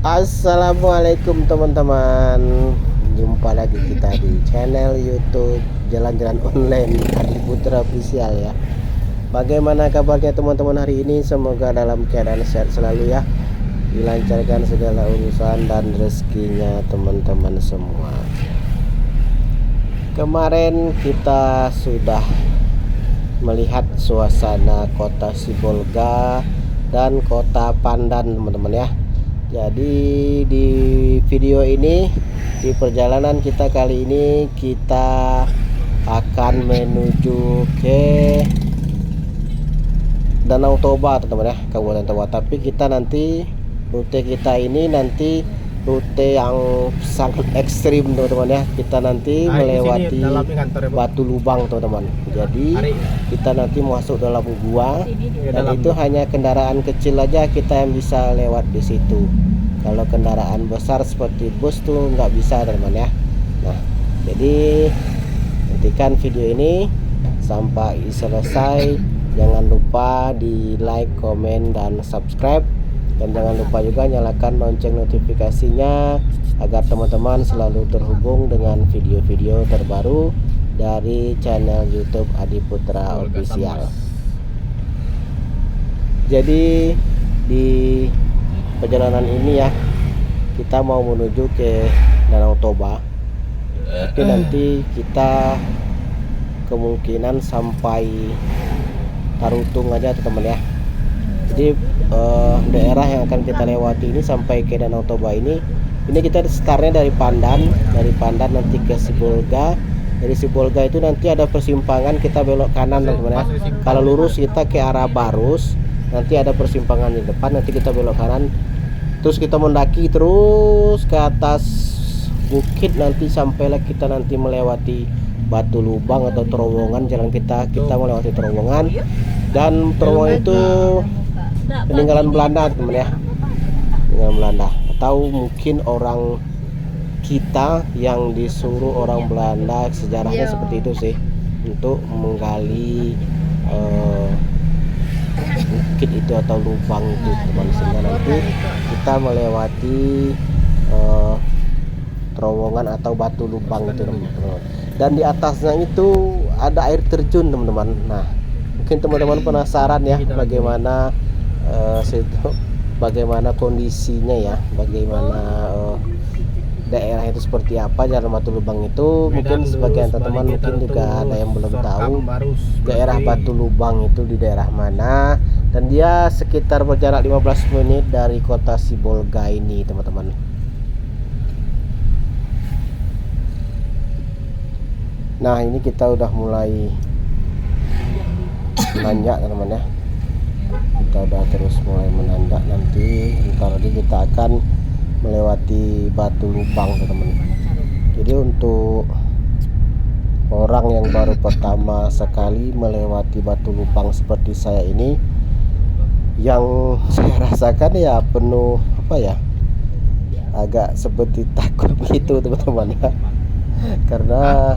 Assalamualaikum teman-teman. Jumpa lagi kita di channel YouTube Jalan-Jalan Online Adi Putra Official ya. Bagaimana kabarnya teman-teman hari ini? Semoga dalam keadaan sehat selalu ya. Dilancarkan segala urusan dan rezekinya teman-teman semua. Kemarin kita sudah melihat suasana kota Sibolga dan kota Pandan teman-teman ya. Jadi di video ini, di perjalanan kita kali ini, kita akan menuju ke Danau Toba teman-teman ya, Kabupaten Toba. Tapi kita nanti rute kita ini nanti rute yang sangat ekstrim teman-teman ya. Kita nanti melewati Batu Lubang teman-teman. Jadi kita nanti masuk dalam gua dan itu hanya kendaraan kecil aja kita yang bisa lewat di situ. Kalau kendaraan besar seperti bus tuh nggak bisa teman-teman ya. Nah, jadi nantikan video ini sampai selesai. Jangan lupa di like, komen, dan subscribe. Dan jangan lupa juga nyalakan lonceng notifikasinya agar teman-teman selalu terhubung dengan video-video terbaru dari channel YouTube Adi Putra Official. Jadi di perjalanan ini ya, kita mau menuju ke Danau Toba. Tapi nanti kita kemungkinan sampai Tarutung aja teman-teman ya. Jadi daerah yang akan kita lewati ini sampai ke Danau Toba ini kita startnya dari Pandan nanti ke Sibolga. Dari Sibolga itu nanti ada persimpangan, kita belok kanan teman-teman ya. Kalau lurus kita ke arah Barus, nanti ada persimpangan di depan, nanti kita belok kanan, terus kita mendaki terus ke atas bukit, nanti sampailah kita nanti melewati Batu Lubang atau terowongan. Jalan kita melewati terowongan, dan terowongan itu peninggalan Belanda teman ya, peninggalan Belanda, atau mungkin orang kita yang disuruh orang Belanda, sejarahnya seperti itu sih, untuk menggali bukit itu atau lubang itu teman, sehingga nanti kita melewati terowongan atau batu lubang itu teman-teman. Dan di atasnya itu ada air terjun teman-teman. Nah, mungkin teman-teman penasaran ya bagaimana kondisinya ya, bagaimana daerah itu seperti apa, jalan Batu Lubang itu. Mungkin sebagian teman-teman mungkin juga ada yang belum tahu daerah Batu Lubang itu di daerah mana, dan dia sekitar berjarak 15 menit dari kota Sibolga ini teman-teman. Nah, ini kita udah mulai menanjak teman-teman ya. Kita udah terus mulai menanjak, nanti ntar lagi kita akan melewati Batu Lubang teman-teman. Jadi untuk orang yang baru pertama sekali melewati Batu Lubang seperti saya ini, yang saya rasakan ya penuh agak seperti takut gitu teman-teman ya. Karena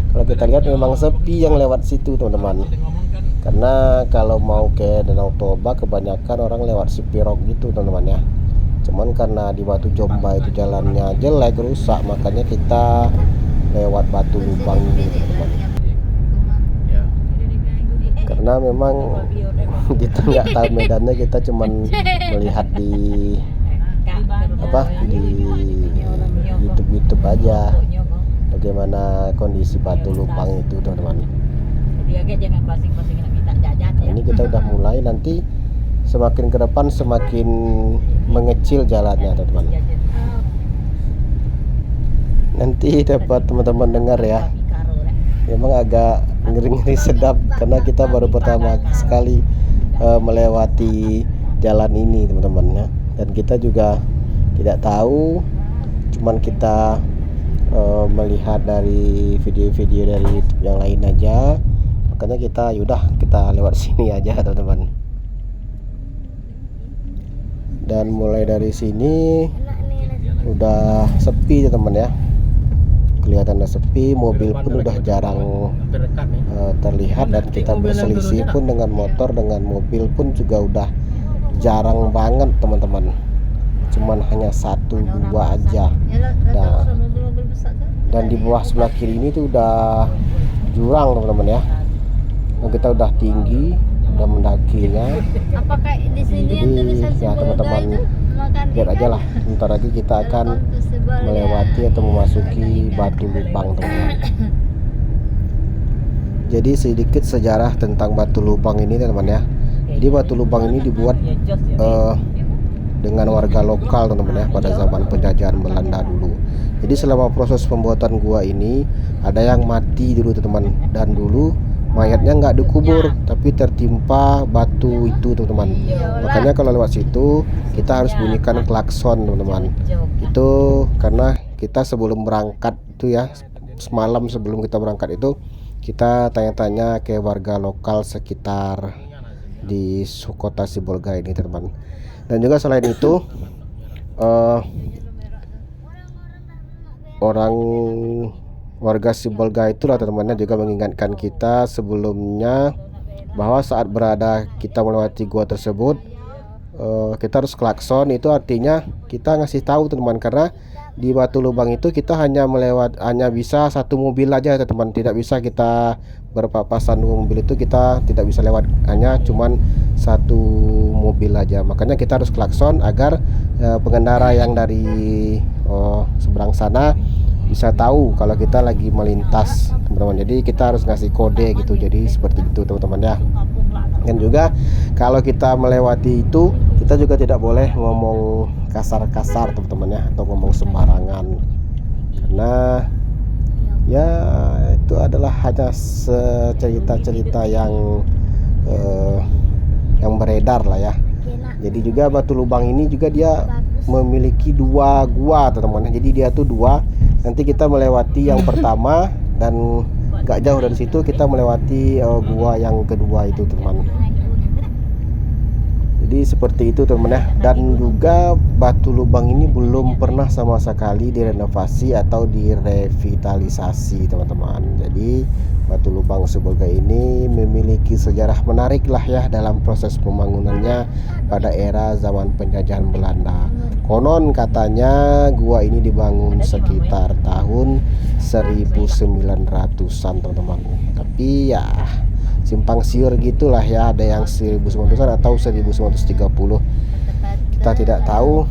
kalau kita lihat memang sepi yang lewat situ teman-teman. Karena kalau mau ke Danau Toba kebanyakan orang lewat Sipirog gitu teman-teman ya. Cuman karena di Batu Jomba itu jalannya jelek, rusak, makanya kita lewat Batu Lubang ini teman-teman. Karena memang kita nggak tahu medannya, kita cuman melihat di YouTube aja bagaimana kondisi Batu Lubang itu teman-teman. Ini kita udah mulai, nanti semakin ke depan semakin mengecil jalannya teman-teman. Nanti dapat teman-teman dengar ya, memang agak ngeri-ngeri sedap karena kita baru pertama sekali melewati jalan ini teman-teman ya. Dan kita juga tidak tahu, cuman kita melihat dari video-video dari YouTube yang lain aja, makanya kita lewat sini aja teman-teman. Dan mulai dari sini udah sepi ya teman ya, kelihatannya sepi, mobil pun udah jarang terlihat, dan kita berselisih pun dengan motor, dengan mobil pun juga udah jarang banget teman-teman. cuman hanya 1-2 aja. Dan di bawah sebelah kiri ini tuh udah jurang teman-teman ya. Dan kita udah tinggi, udah mendakinya. Apakah di sini yang tulisan ya teman-teman lihat aja lah, bentar lagi kita akan melewati atau memasuki Batu Lubang teman-teman. Jadi sedikit sejarah tentang Batu Lubang ini teman-teman ya. Jadi Batu Lubang ini dibuat dengan warga lokal teman-teman ya, pada zaman penjajahan Belanda dulu. Jadi selama proses pembuatan gua ini ada yang mati dulu teman-teman, dan dulu mayatnya nggak dikubur tapi tertimpa batu itu teman-teman. Makanya kalau lewat situ kita harus bunyikan klakson teman-teman. Itu karena kita sebelum berangkat itu ya, semalam sebelum kita berangkat itu kita tanya-tanya ke warga lokal sekitar di kota Sibolga ini teman-teman. Dan juga selain itu orang warga Sibolga itulah teman-teman juga mengingatkan kita sebelumnya bahwa saat kita melewati gua tersebut kita harus klakson. Itu artinya kita ngasih tahu teman-teman, karena di Batu Lubang itu kita hanya bisa satu mobil aja teman-teman, tidak bisa kita berpapasan 2 mobil, itu kita tidak bisa lewat, hanya cuman 1 mobil aja. Makanya kita harus klakson agar pengendara yang dari seberang sana bisa tahu kalau kita lagi melintas teman-teman. Jadi kita harus ngasih kode gitu, jadi seperti itu teman-teman ya. Dan juga kalau kita melewati itu kita juga tidak boleh ngomong kasar-kasar teman-teman ya, atau ngomong sembarangan, karena ya itu adalah hanya cerita-cerita yang beredar lah ya. Jadi juga Batu Lubang ini juga dia memiliki 2 gua teman-teman. Jadi dia tuh 2. Nanti kita melewati yang pertama dan gak jauh dari situ kita melewati gua yang kedua itu teman. Jadi seperti itu teman ya. Dan juga Batu Lubang ini belum pernah sama sekali direnovasi atau direvitalisasi teman-teman. Jadi Batu Lubang Sibolga ini memiliki sejarah menarik lah ya dalam proses pembangunannya pada era zaman penjajahan Belanda. Konon katanya gua ini dibangun sekitar tahun 1900-an teman-teman. Tapi ya simpang siur gitulah ya, ada yang 1900-an atau 1930. Kita tidak tahu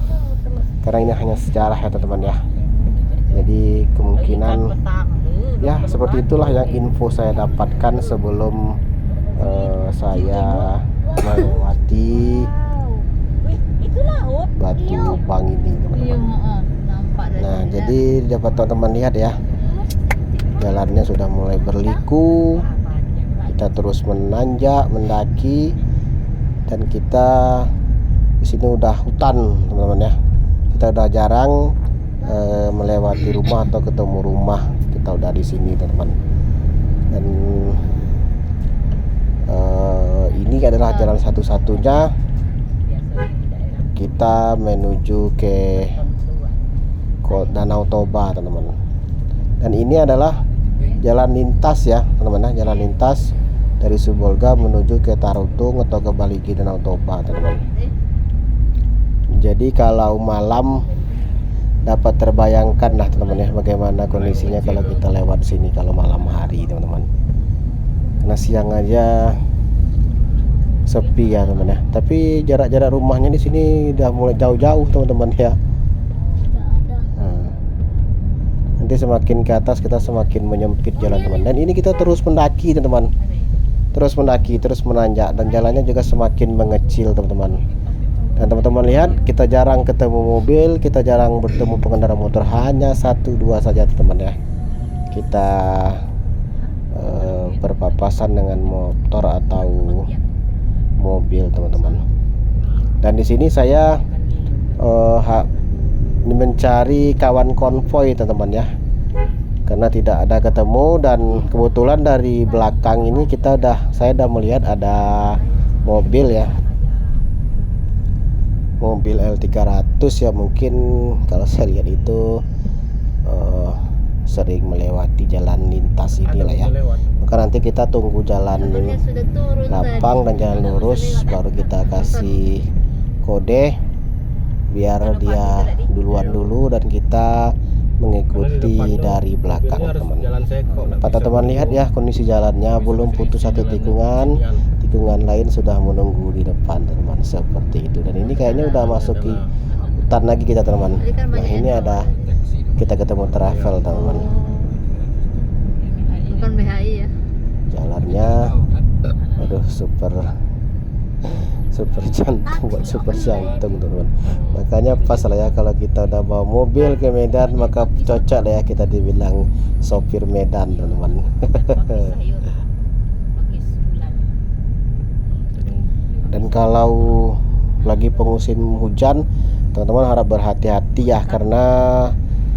karena ini hanya sejarah ya teman-teman ya. Jadi kemungkinan ya seperti itulah yang info saya dapatkan sebelum saya melewati Batu Lubang ini teman-teman. Nah jadi dapat teman-teman lihat ya, jalannya sudah mulai berliku. Kita terus menanjak, mendaki, dan kita di sini udah hutan teman-teman ya. Kita udah jarang melewati rumah atau ketemu rumah. Kita udah di sini teman-teman. Dan ini adalah jalan satu-satunya kita menuju ke Danau Toba teman-teman. Dan ini adalah jalan lintas ya teman-teman ya, jalan lintas dari Sibolga menuju ke Tarutung atau ke Baligi Danau Toba teman-teman. Jadi kalau malam dapat terbayangkan lah teman-teman ya bagaimana kondisinya kalau kita lewat sini kalau malam hari teman-teman. Karena siang aja sepi ya teman ya. Tapi jarak-jarak rumahnya di sini udah mulai jauh-jauh teman-teman ya. Nanti semakin ke atas kita semakin menyempit jalan teman. Dan ini kita terus mendaki teman-teman, terus mendaki, terus menanjak, dan jalannya juga semakin mengecil teman-teman. Dan teman-teman lihat, kita jarang ketemu mobil, kita jarang bertemu pengendara motor, hanya 1-2 saja teman-teman ya. Kita berpapasan dengan motor atau mobil teman-teman. Dan di sini saya mencari kawan konvoy teman-teman ya, karena tidak ada ketemu. Dan kebetulan dari belakang ini saya udah melihat ada mobil ya, mobil L300 ya, mungkin kalau saya lihat itu sering melewati jalan lintas ini lah ya. Maka nanti kita tunggu jalan lapang dan jalan lurus baru kita kasih kode biar dia duluan dulu dan kita mengikuti dari belakang teman. Teman-teman lihat ya kondisi jalannya belum putus satu tikungan, tikungan lain sudah menunggu di depan teman, seperti itu. Dan ini kayaknya udah masuki hutan lagi kita teman. Nah ini ada kita ketemu travel teman. Bukan BHI ya. Jalannya aduh super jantung, buat super jantung teman. Makanya pas lah ya kalau kita udah bawa mobil ke Medan, maka cocok lah ya kita dibilang sopir Medan teman. Dan kalau lagi musim hujan, teman-teman harap berhati-hati ya, karena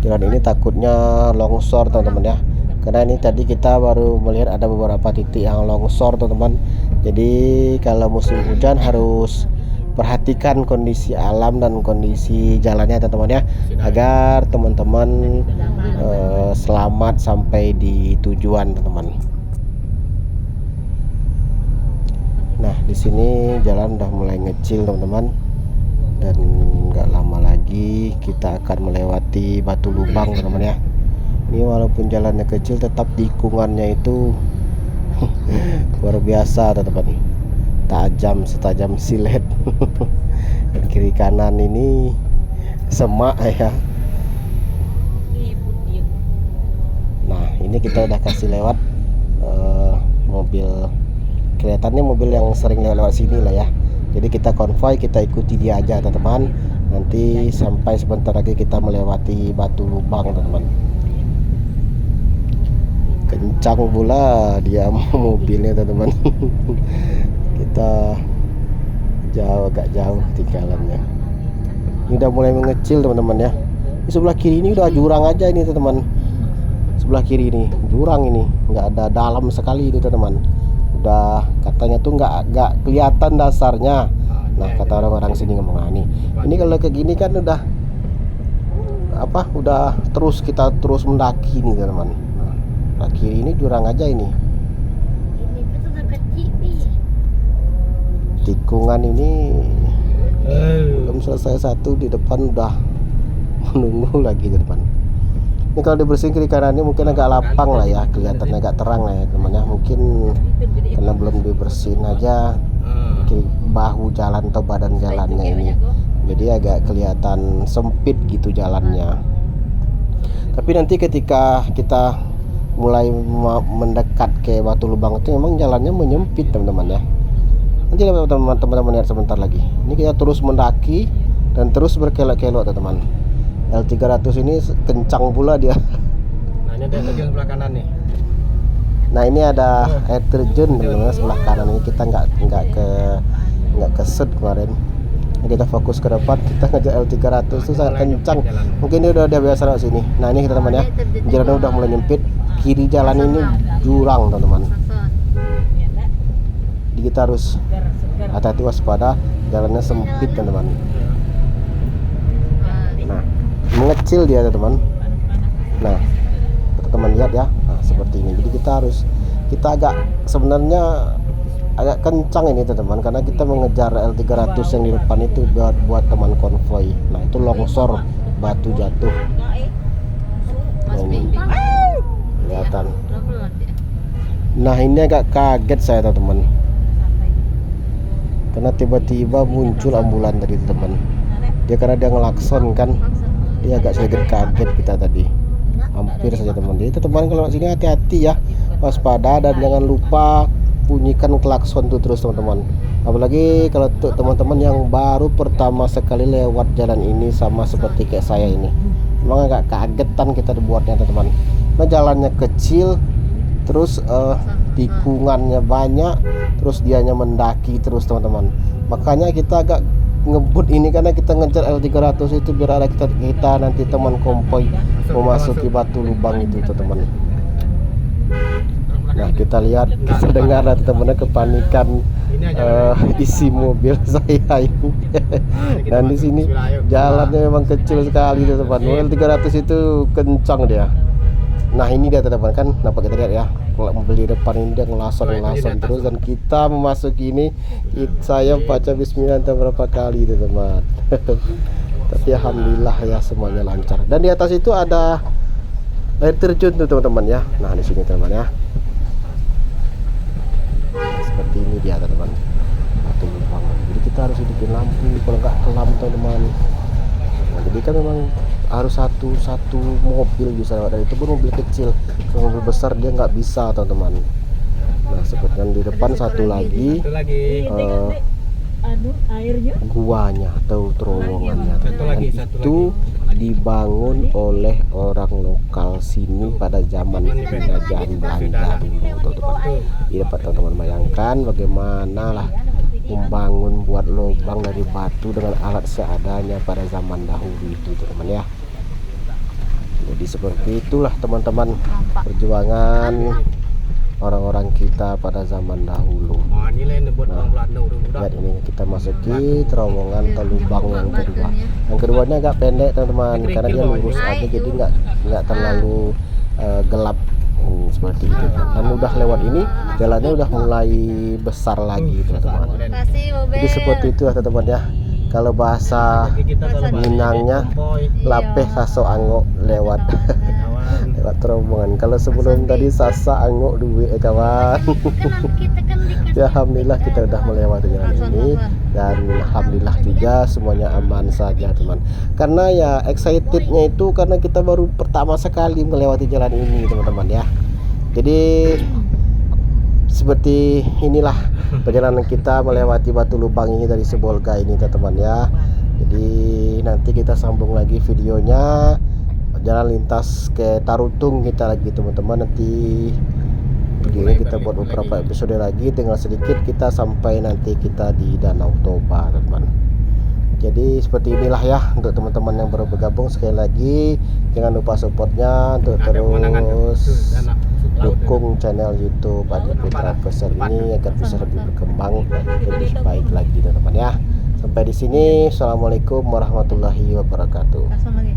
jalan ini takutnya longsor teman-teman ya. Karena ini tadi kita baru melihat ada beberapa titik yang longsor teman-teman. Jadi kalau musim hujan harus perhatikan kondisi alam dan kondisi jalannya teman-teman ya, agar teman-teman selamat sampai di tujuan teman-teman. Nah di sini jalan udah mulai ngecil teman-teman, dan nggak lama lagi kita akan melewati Batu Lubang teman-teman ya. Ini walaupun jalannya kecil, tetap tikungannya itu luar biasa teman-teman, tajam setajam silet. Dan kiri kanan ini semak ya. Nah ini kita udah kasih lewat mobil, kelihatannya mobil yang sering lewat sini lah ya. Jadi kita konvoy, kita ikuti dia aja teman-teman. Nanti sampai sebentar lagi kita melewati Batu Lubang teman-teman. Kencang pula dia mobilnya teman-teman. Kita agak jauh ketinggalannya. Ini udah mulai mengecil teman-teman ya. Di sebelah kiri ini udah jurang aja ini teman-teman. Sebelah kiri ini jurang, ini nggak ada dalam sekali itu teman-teman. Udah katanya tuh nggak kelihatan dasarnya. Nah kata orang-orang sini ngomong, ini kalau kayak gini kan udah udah kita terus mendaki nih teman-teman. Kiri ini jurang aja ini. Tikungan ini belum selesai satu, di depan udah menunggu lagi di depan. Ini kalau dibersihin kiri kanannya mungkin agak lapang lah ya, kelihatannya agak terang lah ya teman ya. Mungkin karena belum dibersihin aja kiri bahu jalan atau badan jalannya ini, jadi agak kelihatan sempit gitu jalannya. Tapi nanti ketika kita mulai mendekat ke Batu Lubang itu memang jalannya menyempit teman-teman ya. Nanti teman-teman lihat sebentar lagi. Ini kita terus mendaki dan terus berkelok-kelok teman-teman. L300 ini kencang pula dia. Nah ini ada terjun sebelah kanan nih. Nah ini ada air terjun teman-teman sebelah kanan ini. Kita nggak keset kemarin. Kita fokus ke depan, kita ngejar L300 itu sangat kencang. Mungkin dia udah biasa lewat sini. Nah ini kita teman ya, jalannya udah mulai nyempit. Kiri jalan ini jurang teman-teman. Jadi kita harus hati-hati, waspada, jalannya sempit teman-teman. Nah mengecil dia teman-teman. Nah teman-teman lihat ya, nah, seperti ini. Jadi kita agak sebenarnya agak kencang ini teman-teman, karena kita mengejar L300 yang di depan itu buat teman konvoy. Nah itu longsor, batu jatuh. Nah, ini kelihatan. Nah ini agak kaget saya teman-teman, karena tiba-tiba muncul ambulan tadi teman. Dia karena dia ngelakson kan, dia agak sedikit kaget kita tadi. Hampir saja teman. Jadi teman kalau sini hati-hati ya, waspada, dan jangan lupa bunyikan klakson tuh terus teman-teman. Apalagi kalau untuk teman-teman yang baru pertama sekali lewat jalan ini, sama seperti kayak saya ini, memang agak kagetan kita dibuatnya teman-teman. Nah jalannya kecil, terus tikungannya banyak, terus dianya mendaki terus teman-teman. Makanya kita agak ngebut ini, karena kita ngejar L300 itu biar ada kita nanti teman konvoy memasuki Batu Lubang itu teman-teman. Nah kita lihat, kita dengar teman-teman kepanikan isi mobil saya ini. Dan di sini jalannya memang kecil sekali teman-teman. L300 itu kencang dia. Nah ini dia teman-teman, kan nampak kita lihat ya, kalau mobil di depan ini dia ngelason terus, dan kita memasuki ini, saya baca bismillah entah berapa kali teman-teman. Tapi alhamdulillah ya semuanya lancar. Dan di atas itu ada air terjun tuh teman-teman ya. Nah di sini teman ya. Seperti ini dia teman-teman. Batu lubang. Jadi kita harus hidupin lampu, kalau nggak kelam teman-teman. Nah, jadi kan memang harus satu mobil bisa lewat, dan itu pun mobil kecil. Kalau mobil besar dia nggak bisa teman-teman. Nah seperti yang di depan satu lagi airnya guanya atau terowongannya. Satu lagi, Dan satu itu dibangun oleh orang lokal sini pada zaman penjajahan Belanda dulu teman-teman. Ini dapat teman-teman bayangkan bagaimana lah membangun buat lubang dari batu dengan alat seadanya pada zaman dahulu itu teman-teman ya. Jadi seperti itulah teman-teman perjuangan orang-orang kita pada zaman dahulu. Oh, ini lah yang buat orang Belanda udah. Lihat ini kita masuki terowongan atau lubang yang kedua. Yang keduanya agak pendek teman-teman, karena dia lurus aja jadi nggak terlalu gelap seperti itu. Dan udah lewat ini jalannya udah mulai besar lagi teman-teman. Jadi seperti itu ya teman-teman ya. Kalau bahasa Minangnya lapeh saso angok lewat lewat terowongan. Kalau sebelum tadi sasa angok duwe kawan. Ya alhamdulillah kita udah melewati jalan ini, dan alhamdulillah juga semuanya aman saja teman. Karena ya excitednya itu karena kita baru pertama sekali melewati jalan ini teman-teman ya. Jadi seperti inilah perjalanan kita melewati batu lubang ini dari Sibolga ini teman-teman ya. Jadi nanti kita sambung lagi videonya jalan lintas ke Tarutung kita lagi teman-teman. Nanti videonya kita buat beberapa episode lagi, tinggal sedikit kita sampai nanti kita di Danau Toba teman-teman. Jadi seperti inilah ya untuk teman-teman yang baru bergabung. Sekali lagi jangan lupa supportnya untuk terus dukung channel YouTube ADP Traveler ini agar bisa lebih berkembang lebih baik lagi teman-teman ya. Sampai di sini, assalamualaikum warahmatullahi wabarakatuh. Langsung lagi.